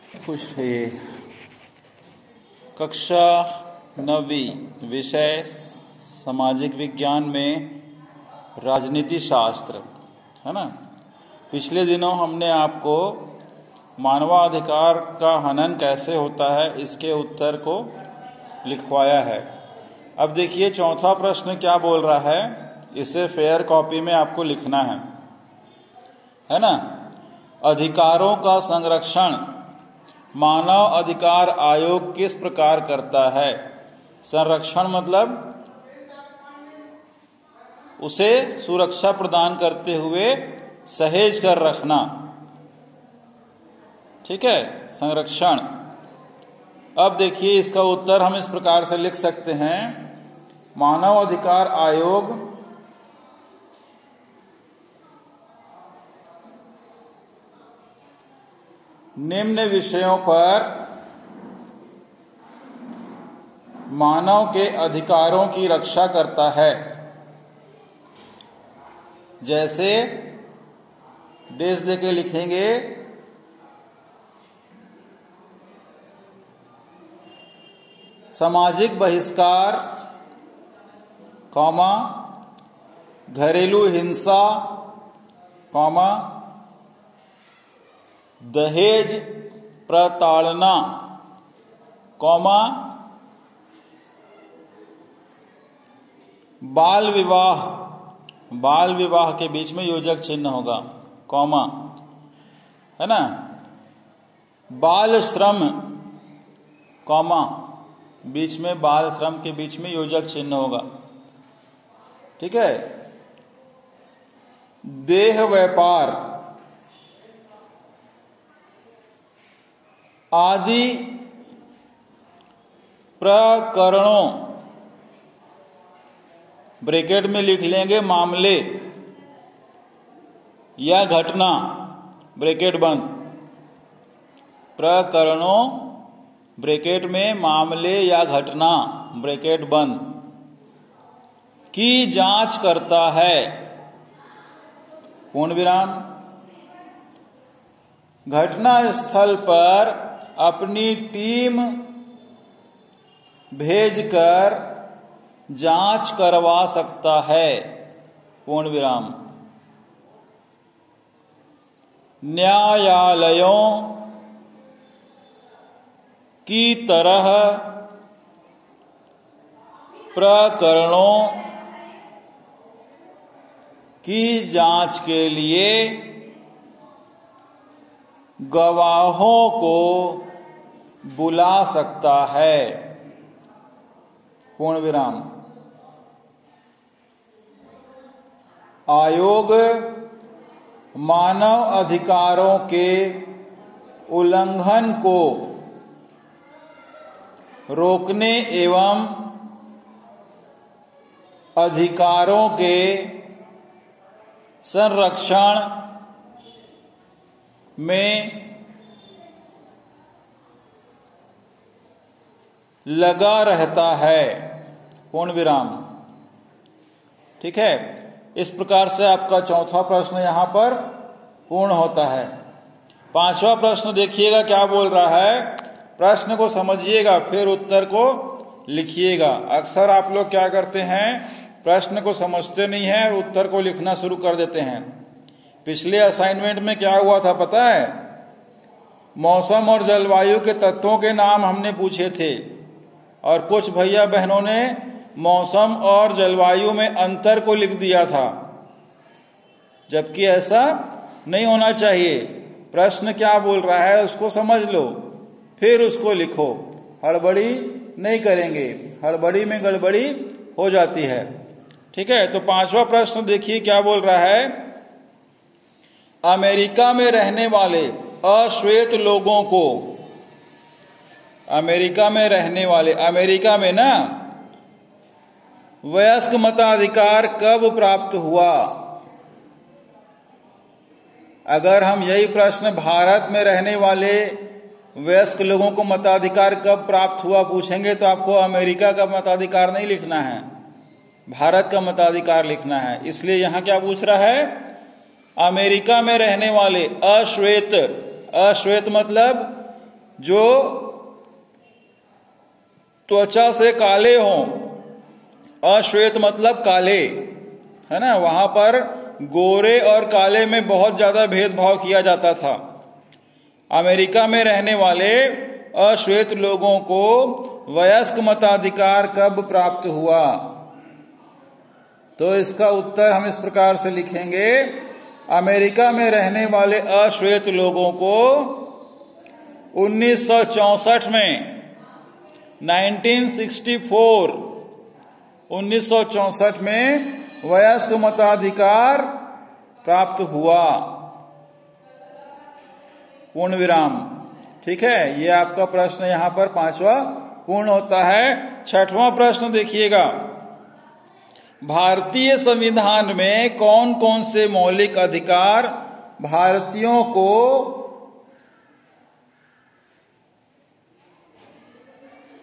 खुश है। कक्षा 9वीं विषय सामाजिक विज्ञान में राजनीति शास्त्र है ना। पिछले दिनों हमने आपको मानवाधिकार का हनन कैसे होता है इसके उत्तर को लिखवाया है। अब देखिए चौथा प्रश्न क्या बोल रहा है, इसे फेयर कॉपी में आपको लिखना है ना। अधिकारों का संरक्षण मानव अधिकार आयोग किस प्रकार करता है। संरक्षण मतलब उसे सुरक्षा प्रदान करते हुए सहेज कर रखना, ठीक है, संरक्षण। अब देखिए इसका उत्तर हम इस प्रकार से लिख सकते हैं, मानव अधिकार आयोग निम्न विषयों पर मानव के अधिकारों की रक्षा करता है। जैसे डेश देके लिखेंगे, सामाजिक बहिष्कार, कॉमा, घरेलू हिंसा, कॉमा, दहेज प्रताड़ना, कॉमा, बाल विवाह के बीच में योजक चिन्ह होगा, कॉमा, है ना, बाल श्रम, कॉमा, बीच में बाल श्रम के बीच में योजक चिन्ह होगा, ठीक है। देह व्यापार आदि प्रकरणों, ब्रैकेट में लिख लेंगे मामले या घटना, ब्रैकेट बंद, प्रकरणों ब्रैकेट में मामले या घटना, ब्रैकेट बंद, की जांच करता है, पूर्ण विराम। घटना स्थल पर अपनी टीम भेजकर जांच करवा सकता है, पूर्ण विराम। न्यायालयों की तरह प्रकरणों की जांच के लिए गवाहों को बुला सकता है, पूर्ण विराम। आयोग मानव अधिकारों के उल्लंघन को रोकने एवं अधिकारों के संरक्षण में लगा रहता है, पूर्ण विराम, ठीक है। इस प्रकार से आपका चौथा प्रश्न यहां पर पूर्ण होता है। पांचवा प्रश्न देखिएगा क्या बोल रहा है, प्रश्न को समझिएगा फिर उत्तर को लिखिएगा। अक्सर आप लोग क्या करते हैं, प्रश्न को समझते नहीं हैं और उत्तर को लिखना शुरू कर देते हैं। पिछले असाइनमेंट में क्या हुआ था पता है, मौसम और जलवायु के तत्वों के नाम हमने पूछे थे और कुछ भैया बहनों ने मौसम और जलवायु में अंतर को लिख दिया था, जबकि ऐसा नहीं होना चाहिए। प्रश्न क्या बोल रहा है उसको समझ लो फिर उसको लिखो, हड़बड़ी नहीं करेंगे, हड़बड़ी में गड़बड़ी हो जाती है, ठीक है। तो पांचवा प्रश्न देखिए क्या बोल रहा है, अमेरिका में रहने वाले अश्वेत लोगों को, अमेरिका में रहने वाले, अमेरिका में ना वयस्क मताधिकार कब प्राप्त हुआ। अगर हम यही प्रश्न भारत में रहने वाले वयस्क लोगों को मताधिकार कब प्राप्त हुआ पूछेंगे तो आपको अमेरिका का मताधिकार नहीं लिखना है, भारत का मताधिकार लिखना है। इसलिए यहां क्या पूछ रहा है, अमेरिका में रहने वाले अश्वेत, अश्वेत मतलब जो त्वचा से काले हों, अश्वेत मतलब काले, है ना, वहां पर गोरे और काले में बहुत ज्यादा भेदभाव किया जाता था। अमेरिका में रहने वाले अश्वेत लोगों को वयस्क मताधिकार कब प्राप्त हुआ? तो इसका उत्तर हम इस प्रकार से लिखेंगे, अमेरिका में रहने वाले अश्वेत लोगों को 1964 में 1964 में वयस्क मताधिकार प्राप्त हुआ। पूर्ण विराम। ठीक है, ये आपका प्रश्न यहां पर 5वां पूर्ण होता है। 6वां प्रश्न देखिएगा, भारतीय संविधान में कौन कौन से मौलिक अधिकार भारतीयों को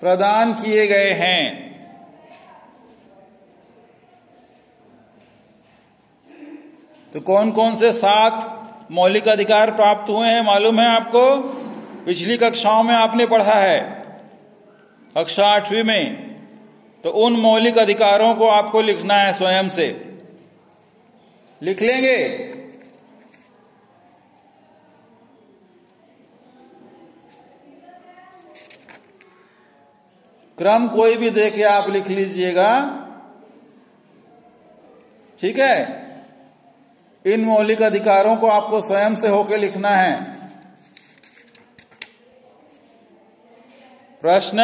प्रदान किए गए हैं? तो कौन कौन से 7 मौलिक अधिकार प्राप्त हुए हैं मालूम है आपको? पिछली कक्षाओं में आपने पढ़ा है, कक्षा 8वीं में। तो उन मौलिक अधिकारों को आपको लिखना है, स्वयं से लिख लेंगे। क्रम कोई भी देके आप लिख लीजिएगा, ठीक है। इन मौलिक अधिकारों को आपको स्वयं से होकर लिखना है। प्रश्न,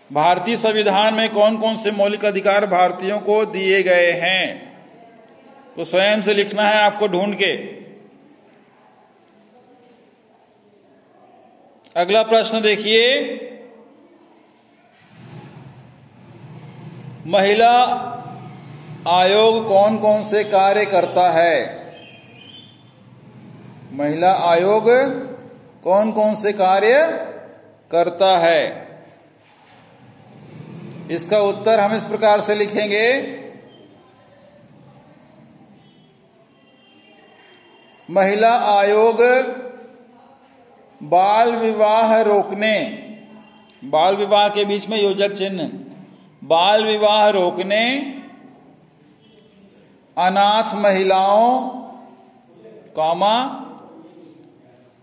भारतीय संविधान में कौन कौन से मौलिक अधिकार भारतीयों को दिए गए हैं? तो स्वयं से लिखना है आपको ढूंढ के। अगला प्रश्न देखिए, महिला आयोग कौन कौन से कार्य करता है? महिला आयोग कौन कौन से कार्य करता है? इसका उत्तर हम इस प्रकार से लिखेंगे, महिला आयोग बाल विवाह रोकने, बाल विवाह के बीच में योजक चिन्ह, बाल विवाह रोकने, अनाथ महिलाओं, कॉमा,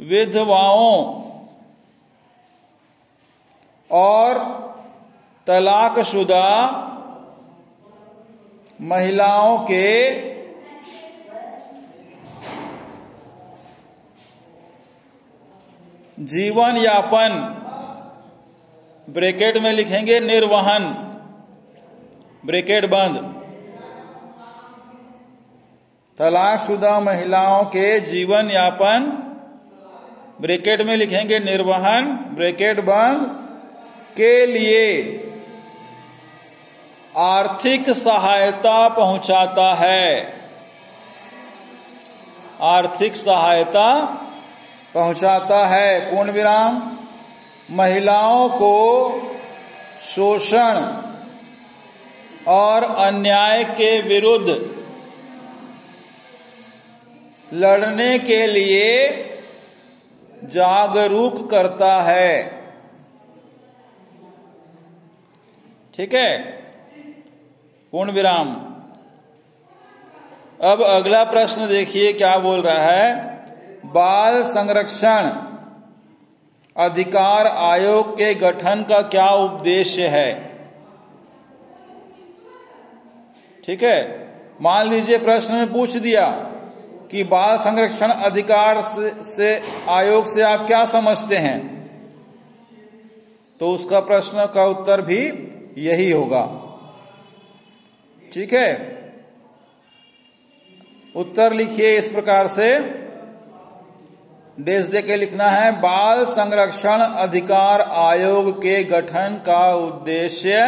विधवाओं और तलाकशुदा महिलाओं के जीवन यापन, ब्रैकेट में लिखेंगे निर्वहन, ब्रैकेट बंद, तलाकशुदा महिलाओं के जीवन यापन, ब्रैकेट में लिखेंगे निर्वहन, ब्रैकेट बंद, के लिए आर्थिक सहायता पहुंचाता है, आर्थिक सहायता पहुंचाता है। पूर्ण विराम। महिलाओं को शोषण और अन्याय के विरुद्ध लड़ने के लिए जागरूक करता है। ठीक है, पूर्ण विराम। अब अगला प्रश्न देखिए क्या बोल रहा है, बाल संरक्षण अधिकार आयोग के गठन का क्या उद्देश्य है? ठीक है, मान लीजिए प्रश्न में पूछ दिया कि बाल संरक्षण अधिकार से आयोग से आप क्या समझते हैं, तो उसका प्रश्न का उत्तर भी यही होगा। ठीक है, उत्तर लिखिए इस प्रकार से, डेश दे के लिखना है, बाल संरक्षण अधिकार आयोग के गठन का उद्देश्य,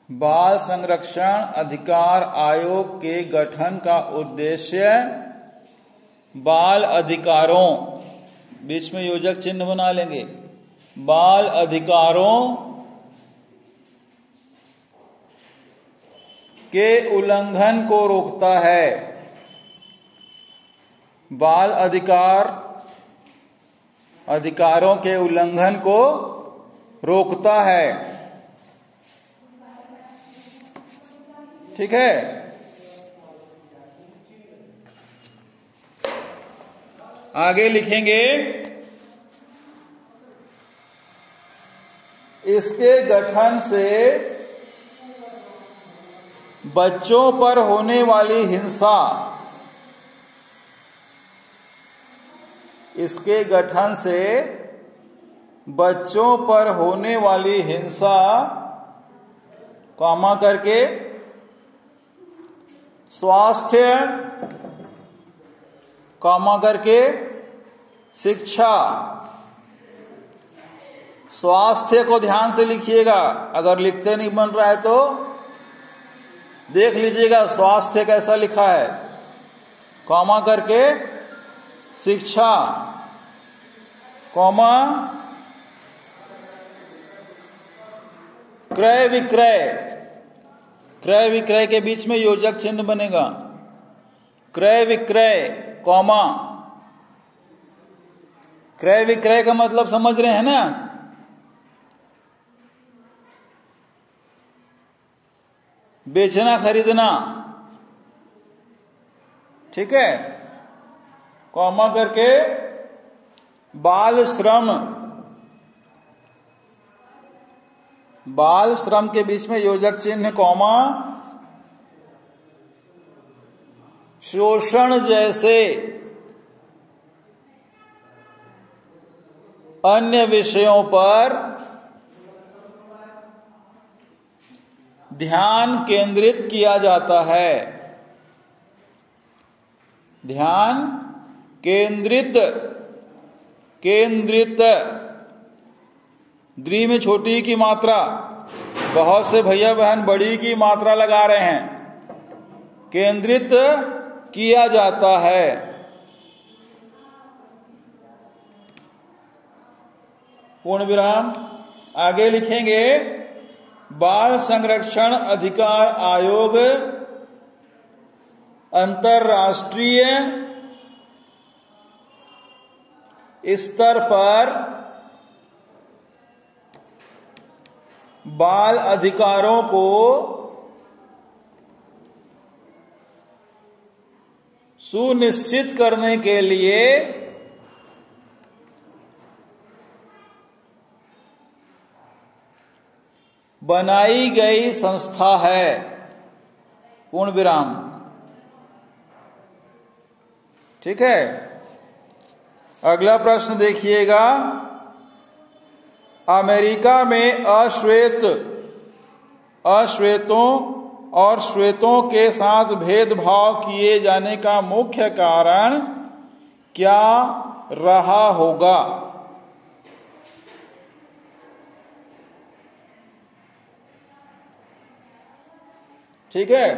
बाल संरक्षण अधिकार आयोग के गठन का उद्देश्य बाल अधिकारों, बीच में योजक चिन्ह बना लेंगे, बाल अधिकारों के उल्लंघन को रोकता है, बाल अधिकारों के उल्लंघन को रोकता है। ठीक है। आगे लिखेंगे, इसके गठन से बच्चों पर होने वाली हिंसा, इसके गठन से बच्चों पर होने वाली हिंसा, कॉमा करके, स्वास्थ्य, कॉमा करके, शिक्षा। स्वास्थ्य को ध्यान से लिखिएगा, अगर लिखते नहीं बन रहा है तो देख लीजिएगा स्वास्थ्य कैसा लिखा है, कॉमा करके, शिक्षा, कॉमा, क्रय विक्रय, क्रय विक्रय के बीच में योजक चिन्ह बनेगा, क्रय विक्रय, कॉमा। क्रय विक्रय का मतलब समझ रहे हैं ना? बेचना खरीदना। ठीक है। कॉमा करके, बाल श्रम, बाल श्रम के बीच में योजक चिन्ह, कॉमा, शोषण जैसे अन्य विषयों पर ध्यान केंद्रित किया जाता है। ध्यान केंद्रित, केंद्रित, द्वि में छोटी की मात्रा, बहुत से भैया बहन बड़ी की मात्रा लगा रहे हैं, केंद्रित किया जाता है। पूर्ण विराम। आगे लिखेंगे, बाल संरक्षण अधिकार आयोग अंतर्राष्ट्रीय स्तर पर बाल अधिकारों को सुनिश्चित करने के लिए बनाई गई संस्था है। पूर्ण विराम। ठीक है। अगला प्रश्न देखिएगा, अमेरिका में अश्वेतों और श्वेतों के साथ भेदभाव किए जाने का मुख्य कारण क्या रहा होगा? ठीक है।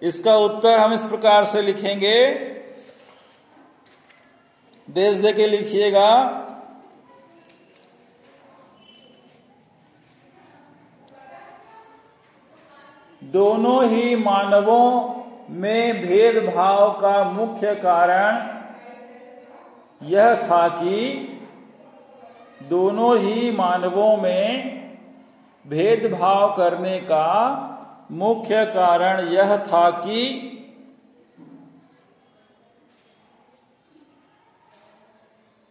इसका उत्तर हम इस प्रकार से लिखेंगे, देश दे के लिखिएगा, दोनों ही मानवों में भेदभाव का मुख्य कारण यह था कि दोनों ही मानवों में भेदभाव करने का मुख्य कारण यह था कि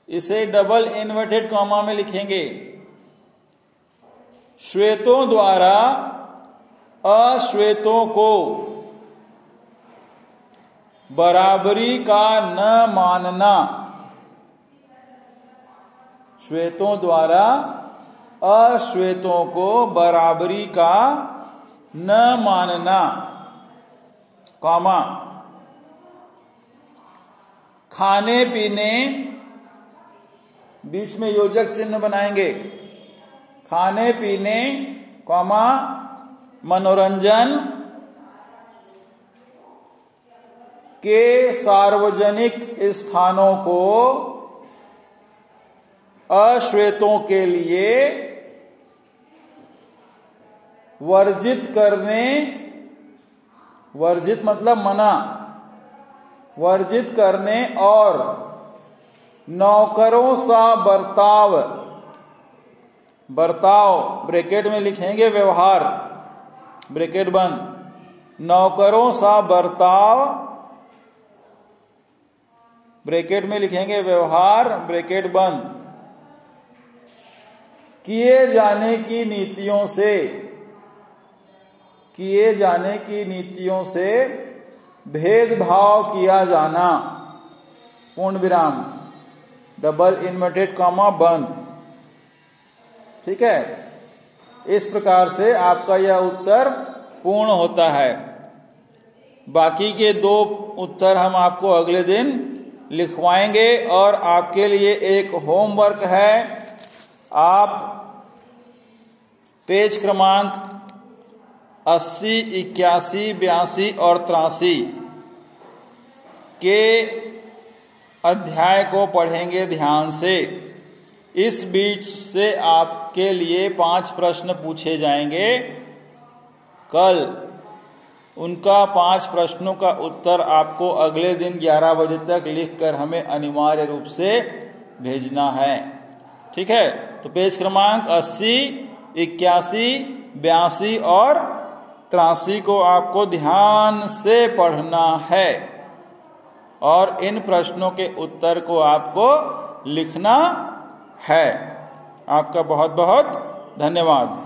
इसे डबल इन्वर्टेड कॉमा में लिखेंगे, श्वेतों द्वारा अश्वेतों को बराबरी का न मानना, श्वेतों द्वारा अश्वेतों को बराबरी का न मानना, कॉमा, खाने पीने, बीच में योजक चिन्ह बनाएंगे, खाने पीने, कॉमा, मनोरंजन के सार्वजनिक स्थानों को अश्वेतों के लिए वर्जित करने, वर्जित मतलब मना, वर्जित करने और नौकरों सा बर्ताव, बर्ताव ब्रैकेट में लिखेंगे व्यवहार, ब्रैकेट बंद, नौकरों सा बर्ताव ब्रैकेट में लिखेंगे व्यवहार, ब्रैकेट बंद, किए जाने की नीतियों से, किए जाने की नीतियों से भेदभाव किया जाना, पूर्ण विराम, डबल इन्वर्टेड कॉमा बंद। ठीक है, इस प्रकार से आपका यह उत्तर पूर्ण होता है। बाकी के 2 उत्तर हम आपको अगले दिन लिखवाएंगे। और आपके लिए एक होमवर्क है, आप पेज क्रमांक 80, 81, 82 और 83 के अध्याय को पढ़ेंगे ध्यान से। इस बीच से आपके लिए 5 प्रश्न पूछे जाएंगे कल। उनका 5 प्रश्नों का उत्तर आपको अगले दिन 11 बजे तक लिखकर हमें अनिवार्य रूप से भेजना है। ठीक है, तो पेज क्रमांक 80, 81, 82 और 83 को आपको ध्यान से पढ़ना है और इन प्रश्नों के उत्तर को आपको लिखना है। आपका बहुत बहुत धन्यवाद।